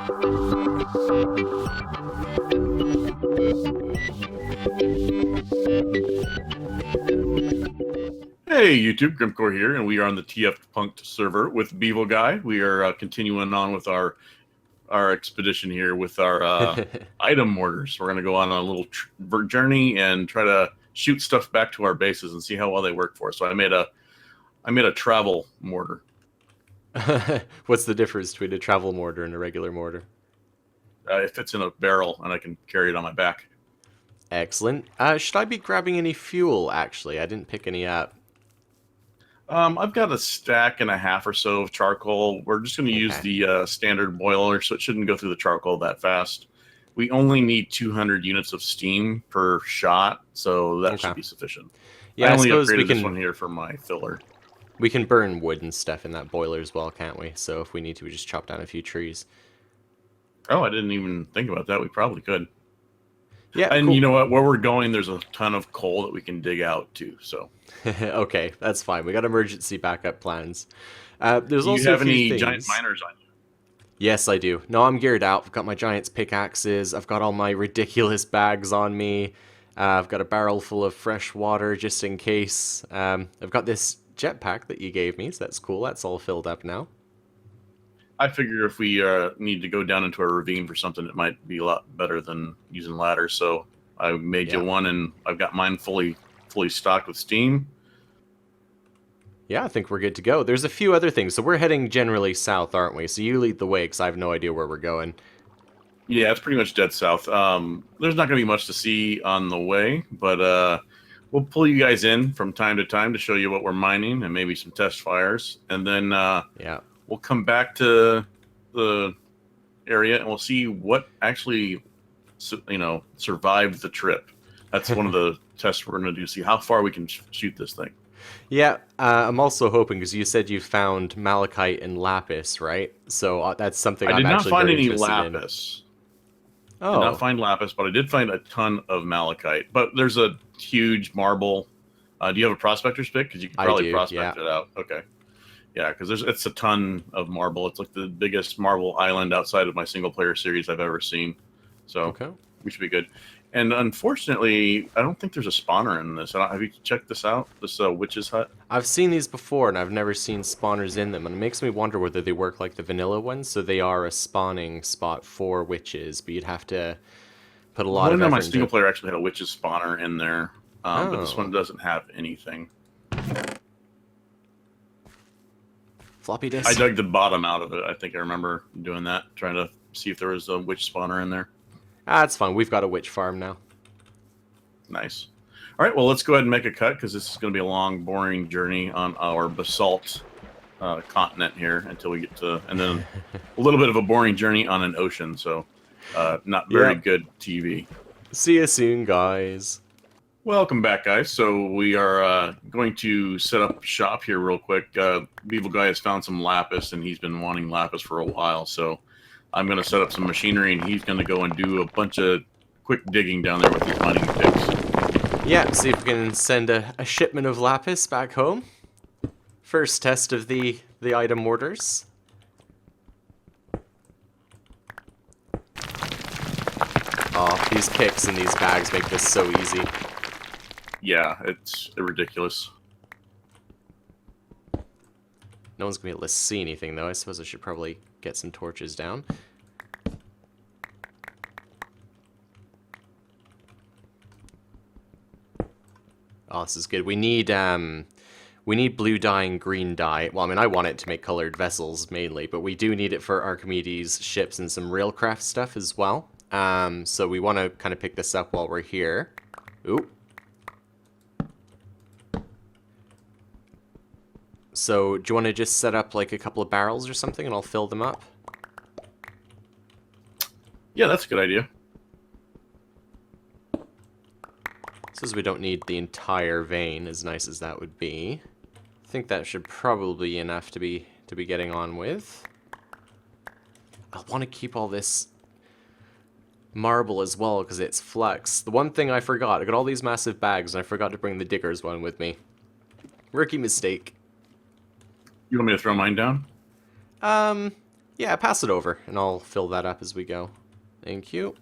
Hey YouTube, Grimcore here, and we are on the TFPunk'd server with Beavelguy. We are continuing on with our expedition here with our item mortars. We're going to go on a little journey and try to shoot stuff back to our bases and see how well they work for us. So I made a travel mortar. What's the difference between a travel mortar and a regular mortar? It fits in a barrel, and I can carry it on my back. Excellent. Should I be grabbing any fuel, actually? I didn't pick any up. I've got a stack and a half or so of charcoal. We're just going to use the standard boiler, so it shouldn't go through the charcoal that fast. We only need 200 units of steam per shot, so that should be sufficient. Yeah, I only suppose upgraded this one here for my filler. We can burn wood and stuff in that boiler as well, can't we? So if we need to, we just chop down a few trees. Oh, I didn't even think about that. We probably could. Yeah, and cool. You know what? Where we're going, there's a ton of coal that we can dig out too. So, okay, that's fine. We got emergency backup plans. There's do also you have a few any things. giant miners on you? Yes, I do. No, I'm geared out. I've got my giant's pickaxes. I've got all my ridiculous bags on me. I've got a barrel full of fresh water just in case. I've got this jetpack that you gave me, so that's cool. That's all filled up now. I figure if we need to go down into a ravine for something, it might be a lot better than using ladders. So I made you one, and I've got mine fully stocked with steam. Yeah, I think we're good to go. There's a few other things. So we're heading generally south, aren't we? So you lead the way, because I have no idea where we're going. Yeah, it's pretty much dead south. There's not going to be much to see on the way, but we'll pull you guys in from time to time to show you what we're mining and maybe some test fires. And then we'll come back to the area and we'll see what actually, survived the trip. That's one of the tests we're going to do, see how far we can shoot this thing. Yeah, I'm also hoping, because you said you found malachite and lapis, right? So that's something I'm actually very interested in. I did not find any lapis. Oh. Did not find lapis, but I did find a ton of malachite. But there's a huge marble. Do you have a prospector's pick? Because you can probably prospect it out. Okay. Yeah, because it's a ton of marble. It's like the biggest marble island outside of my single-player series I've ever seen. So we should be good. And unfortunately, I don't think there's a spawner in this. Have you checked this out? This witch's hut? I've seen these before, and I've never seen spawners in them. And it makes me wonder whether they work like the vanilla ones, so they are a spawning spot for witches. But you'd have to put a lot of effort my single-player actually had a witch's spawner in there, but this one doesn't have anything. Floppy disk. I dug the bottom out of it. I think I remember doing that, trying to see if there was a witch spawner in there. That's fine. We've got a witch farm now. Nice. All right, well, let's go ahead and make a cut, because this is going to be a long, boring journey on our basalt continent here until we get to... And then a little bit of a boring journey on an ocean, so not very good TV. See you soon, guys. Welcome back, guys. So we are going to set up shop here real quick. Beavelguy has found some lapis, and he's been wanting lapis for a while, so I'm going to set up some machinery, and he's going to go and do a bunch of quick digging down there with his mining picks. Yeah, see if we can send a shipment of lapis back home. First test of the item mortars. Oh, these picks and these bags make this so easy. Yeah, it's ridiculous. No one's going to be able to see anything, though. I suppose I should probably get some torches down. Oh, this is good. We need blue dye and green dye. Well, I mean, I want it to make colored vessels mainly, but we do need it for Archimedes ships and some railcraft stuff as well. So we want to kind of pick this up while we're here. Ooh. So, do you want to just set up like a couple of barrels or something, and I'll fill them up? Yeah, that's a good idea. Says we don't need the entire vein, as nice as that would be. I think that should probably be enough to be getting on with. I want to keep all this marble as well, because it's flux. The one thing I forgot, I got all these massive bags, and I forgot to bring the digger's one with me. Rookie mistake. You want me to throw mine down? Yeah, pass it over, and I'll fill that up as we go. Thank you.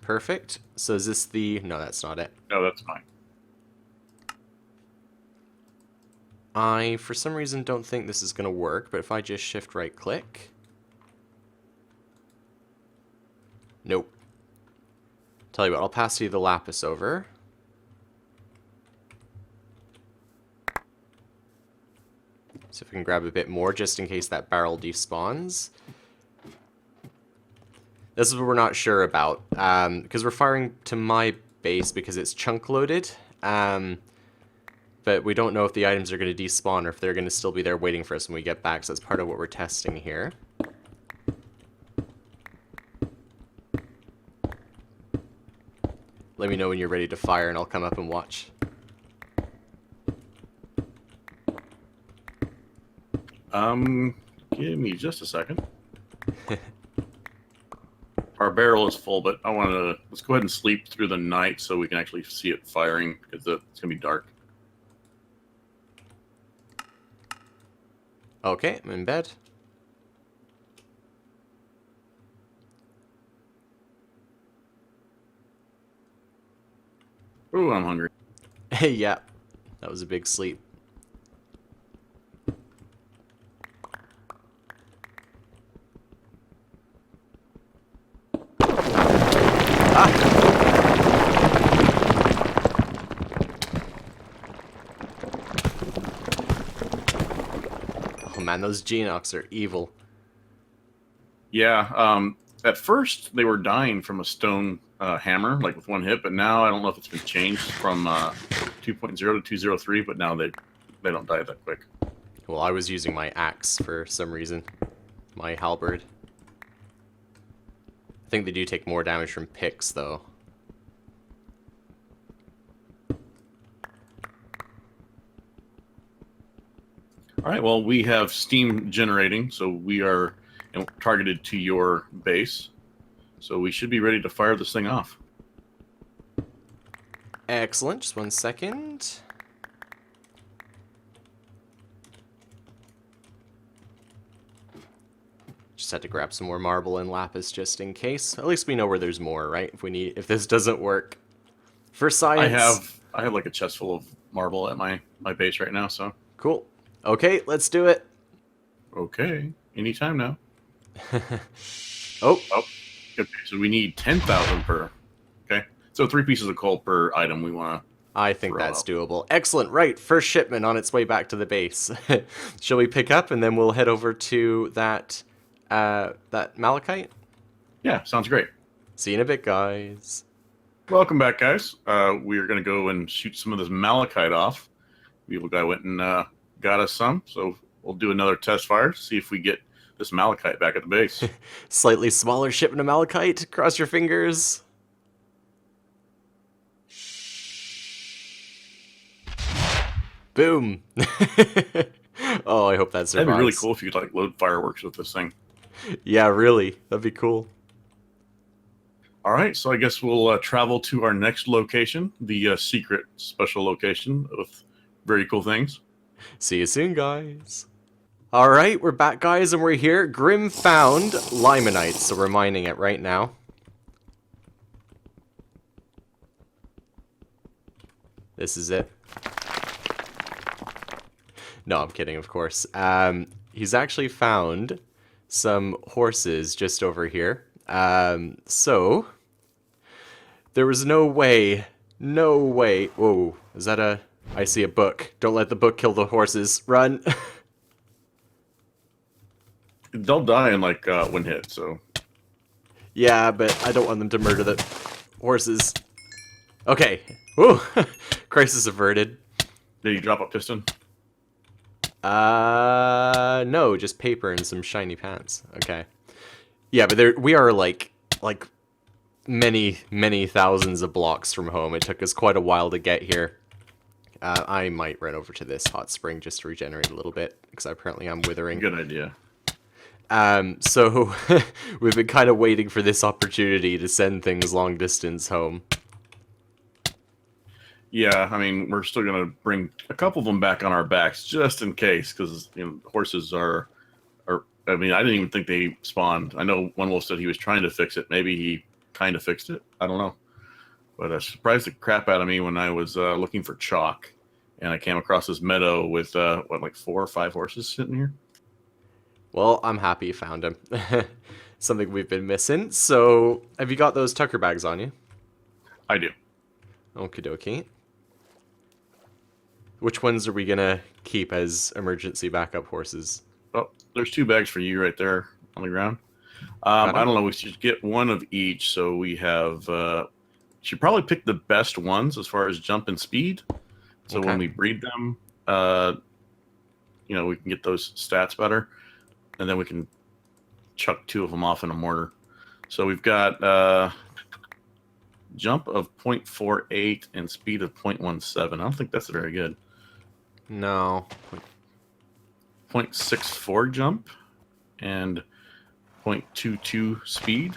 Perfect. So is this the... No, that's not it. No, that's fine. I, for some reason, don't think this is going to work, but if I just shift right-click... Nope. Tell you what, I'll pass you the lapis over. See if we can grab a bit more, just in case that barrel despawns. This is what we're not sure about, because we're firing to my base because it's chunk loaded, but we don't know if the items are going to despawn or if they're going to still be there waiting for us when we get back, so that's part of what we're testing here. Let me know when you're ready to fire and I'll come up and watch. Give me just a second. Our barrel is full, but I want to... Let's go ahead and sleep through the night so we can actually see it firing, because it's going to be dark. Okay, I'm in bed. Ooh, I'm hungry. Yeah, that was a big sleep. Oh man, those Genox are evil. Yeah, at first they were dying from a stone hammer, like with one hit, but now I don't know if it's been changed from 2.0 to 2.03, but now they don't die that quick. Well, I was using my axe for some reason. My halberd. I think they do take more damage from picks, though. All right, well, we have steam generating, so we are targeted to your base. So we should be ready to fire this thing off. Excellent. Just 1 second. Just had to grab some more marble and lapis just in case. At least we know where there's more, right? If this doesn't work. For science. I have like a chest full of marble at my base right now, so. Cool. Okay, let's do it. Okay. Anytime now. Oh. Okay, so we need 10,000 per. Okay. So 3 pieces of coal per item we want to. I think that's doable. Excellent. Right. First shipment on its way back to the base. Shall we pick up and then we'll head over to that malachite? Yeah, sounds great. See you in a bit, guys. Welcome back, guys. We are going to go and shoot some of this malachite off. Beavelguy went and got us some, so we'll do another test fire, see if we get this malachite back at the base. Slightly smaller shipment of malachite. Cross your fingers. Boom. Oh, I hope that survives. That'd be really cool if you could like load fireworks with this thing. Yeah, really. That'd be cool. All right, so I guess we'll travel to our next location, the secret special location with very cool things. See you soon, guys. All right, we're back, guys, and we're here. Grim found limonite, so we're mining it right now. This is it. No, I'm kidding, of course. He's actually found some horses just over here. So, there was no way. Whoa, is that a... I see a book. Don't let the book kill the horses. Run. They'll die in like one hit, so... Yeah, but I don't want them to murder the horses. Okay. Woo! Crisis averted. Did you drop a piston? No, just paper and some shiny pants. Okay. Yeah, but we are like many thousands of blocks from home. It took us quite a while to get here. I might run over to this hot spring just to regenerate a little bit, because apparently I'm withering. Good idea. So we've been kind of waiting for this opportunity to send things long distance home. Yeah, I mean, we're still gonna bring a couple of them back on our backs just in case, because horses are. I mean, I didn't even think they spawned. I know one wolf said he was trying to fix it. Maybe he kind of fixed it. I don't know. But surprised the crap out of me when I was looking for chalk, and I came across this meadow with like 4 or 5 horses sitting here. Well, I'm happy you found him. Something we've been missing. So, have you got those Tucker bags on you? I do. Okie dokie. Which ones are we gonna keep as emergency backup horses? Oh, there's 2 bags for you right there on the ground. Got I 'em? don't know. We should get one of each, so we have. Should probably pick the best ones as far as jump and speed. So Okay. when we breed them, we can get those stats better, and then we can chuck 2 of them off in a mortar. So we've got jump of 0.48 and speed of 0.17. I don't think that's very good. No. 0.64 jump and 0.22 speed.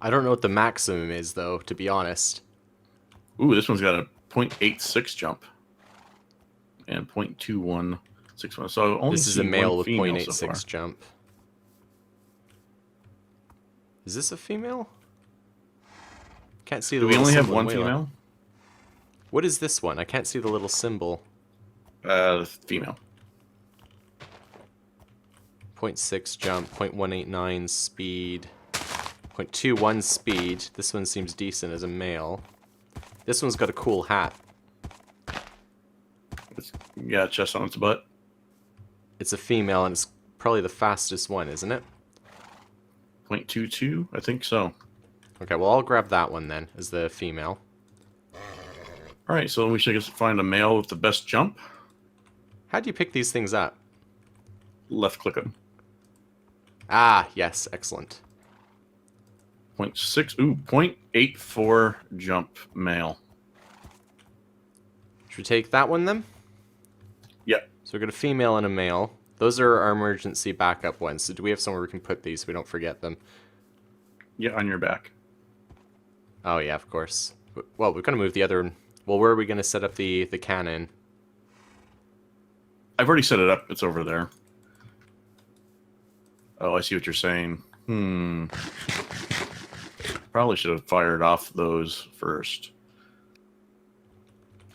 I don't know what the maximum is, though, to be honest. Ooh, this one's got a 0.86 jump and 0.2161. So only This is a seen male one with female so 0.86 far. jump. Is this a female? Can't see the Do we little only have symbol one in Wayland. female? What is this one? I can't see the little symbol. Female. 0.6 jump, 0.189 speed, 0.21 speed. This one seems decent as a male. This one's got a cool hat. Yeah, chest on its butt. It's a female, and it's probably the fastest one, isn't it? 0.22, I think so. Okay, well, I'll grab that one then, as the female. All right, so we should find a male with the best jump. How do you pick these things up? Left click them. Ah, yes, excellent. 0.84 jump male. Should we take that one then? Yeah. So we've got a female and a male. Those are our emergency backup ones. So do we have somewhere we can put these so we don't forget them? Yeah, on your back. Oh yeah, of course. Well, we're gonna move the other. Well, where are we gonna set up the cannon? I've already set it up. It's over there. Oh, I see what you're saying. Probably should have fired off those first.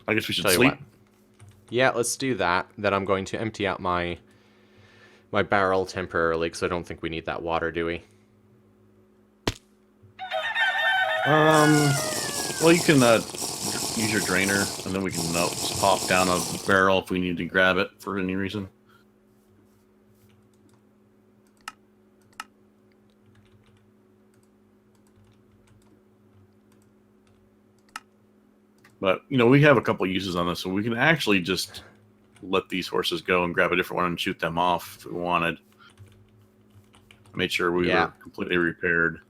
I guess we should Tell you sleep. what. Yeah, let's do that. Then I'm going to empty out my barrel temporarily because I don't think we need that water, do we? Well, you can use your drainer, and then we can just pop down a barrel if we need to grab it for any reason. But, we have a couple uses on this, so we can actually just let these horses go and grab a different one and shoot them off if we wanted. Made sure we were completely repaired.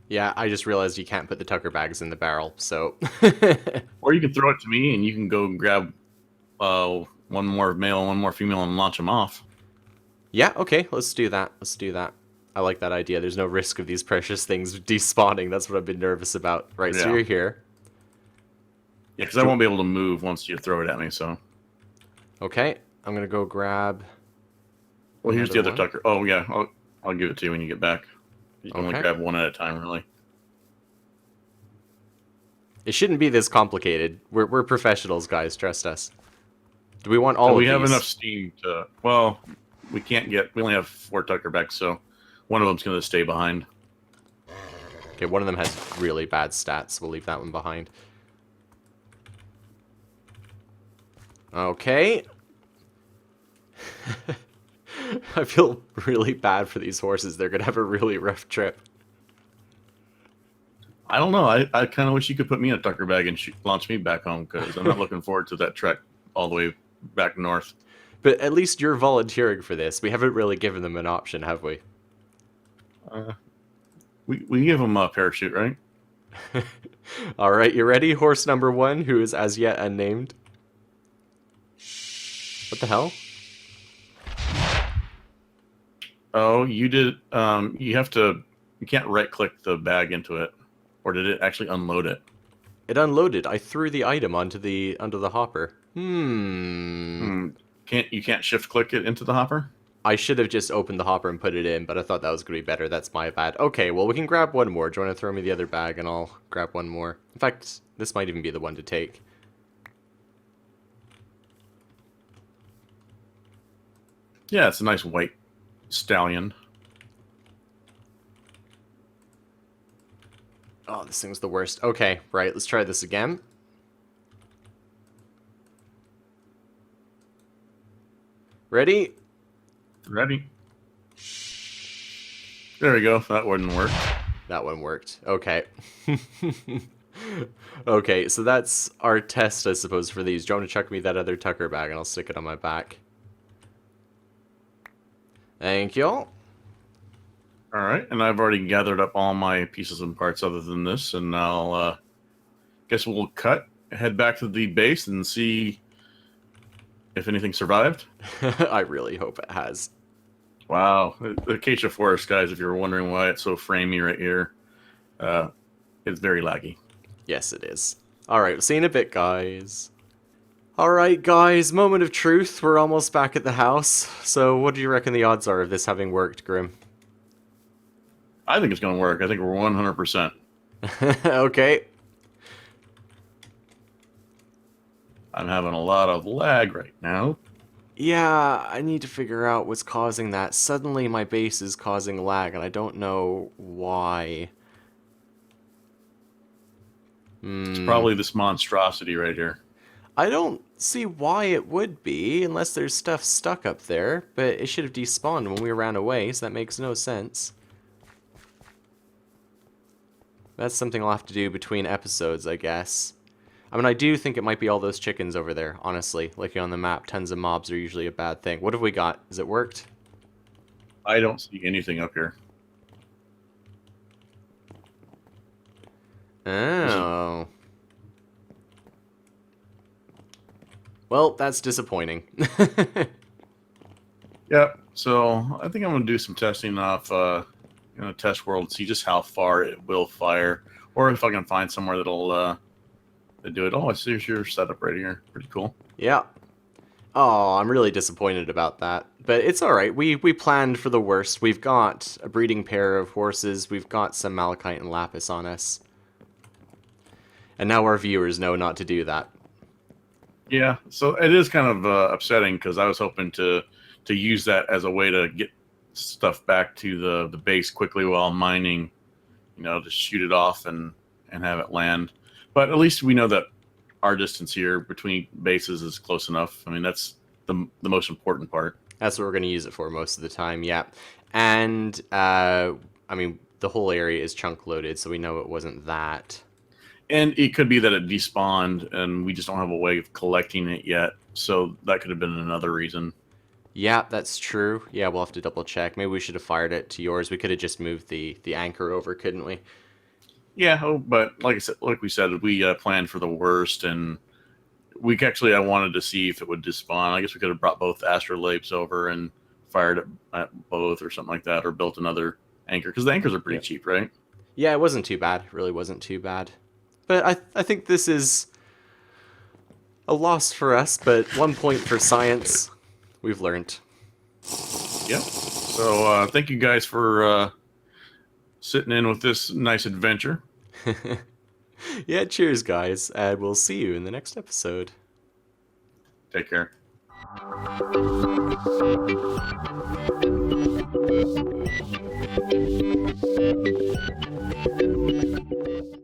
Yeah, I just realized you can't put the Tucker bags in the barrel, so... Or you can throw it to me, and you can go and grab one more male and one more female and launch them off. Yeah, okay, let's do that. Let's do that. I like that idea. There's no risk of these precious things despawning. That's what I've been nervous about. Right, so Yeah. you're here. Yeah, because I won't be able to move once you throw it at me, so... Okay, I'm going to go grab... Well, here's the other one. Tucker. Oh, yeah, I'll give it to you when you get back. You can only Okay. grab one at a time, really. It shouldn't be this complicated. We're professionals, guys. Trust us. Do we want all of we these? have enough steam to... Well, we can't get... We only have 4 Tucker backs, so one of them's going to stay behind. Okay, one of them has really bad stats. We'll leave that one behind. Okay. I feel really bad for these horses. They're going to have a really rough trip. I don't know. I kind of wish you could put me in a Tucker bag and launch me back home, because I'm not looking forward to that trek all the way back north. But at least you're volunteering for this. We haven't really given them an option, have we? We give them a parachute, right? All right, you ready? Horse number 1, who is as yet unnamed. What the hell? Oh, you did. You have to. You can't right-click the bag into it, or did it actually unload it? It unloaded. I threw the item onto the hopper. You can't shift click it into the hopper? I should have just opened the hopper and put it in, but I thought that was going to be better. That's my bad. Okay, well, we can grab one more. Do you want to throw me the other bag, and I'll grab one more? In fact, this might even be the one to take. Yeah, it's a nice white stallion. Oh, this thing's the worst. Okay, right, let's try this again. Ready? Ready. There we go. That wouldn't work. That one worked. Okay. Okay, so that's our test, I suppose, for these. Do you want to chuck me that other Tucker bag, and I'll stick it on my back? Thank you. All right, and I've already gathered up all my pieces and parts other than this, and I'll guess we'll head back to the base, and see if anything survived. I really hope it has. Wow, the acacia forest, guys. If you're wondering why it's so framey right here, it's very laggy. Yes, it is. All right, see you in a bit, guys. All right, guys, moment of truth. We're almost back at the house. So what do you reckon the odds are of this having worked, Grim? I think it's going to work. I think we're 100%. Okay. I'm having a lot of lag right now. Yeah, I need to figure out what's causing that. Suddenly my base is causing lag, and I don't know why. It's probably this monstrosity right here. I don't see why it would be, unless there's stuff stuck up there, but it should have despawned when we ran away, so that makes no sense. That's something I'll have to do between episodes, I guess. I mean, I do think it might be all those chickens over there, honestly. Looking on the map, tons of mobs are usually a bad thing. What have we got? Has it worked? I don't see anything up here. Oh. Well, that's disappointing. Yep. So I think I'm going to do some testing off test world, see just how far it will fire, or if I can find somewhere that'll do it. Oh, I see your setup right here. Pretty cool. Yeah. Oh, I'm really disappointed about that. But it's alright. We planned for the worst. We've got a breeding pair of horses. We've got some malachite and lapis on us. And now our viewers know not to do that. Yeah, so it is kind of upsetting, because I was hoping to use that as a way to get stuff back to the base quickly while mining, to shoot it off and have it land. But at least we know that our distance here between bases is close enough. I mean, that's the most important part. That's what we're going to use it for most of the time, yeah. And, I mean, the whole area is chunk loaded, so we know it wasn't that. And it could be that it despawned, and we just don't have a way of collecting it yet. So that could have been another reason. Yeah, that's true. Yeah, we'll have to double check. Maybe we should have fired it to yours. We could have just moved the anchor over, couldn't we? Yeah, but like we said, we planned for the worst, and I wanted to see if it would despawn. I guess we could have brought both astrolabes over and fired it at both or something like that, or built another anchor, because the anchors are pretty cheap, right? Yeah, it wasn't too bad. It really wasn't too bad. But I think this is a loss for us, but 1 point for science. We've learned. Yep. So thank you guys for sitting in with this nice adventure. Yeah, cheers, guys, and we'll see you in the next episode. Take care.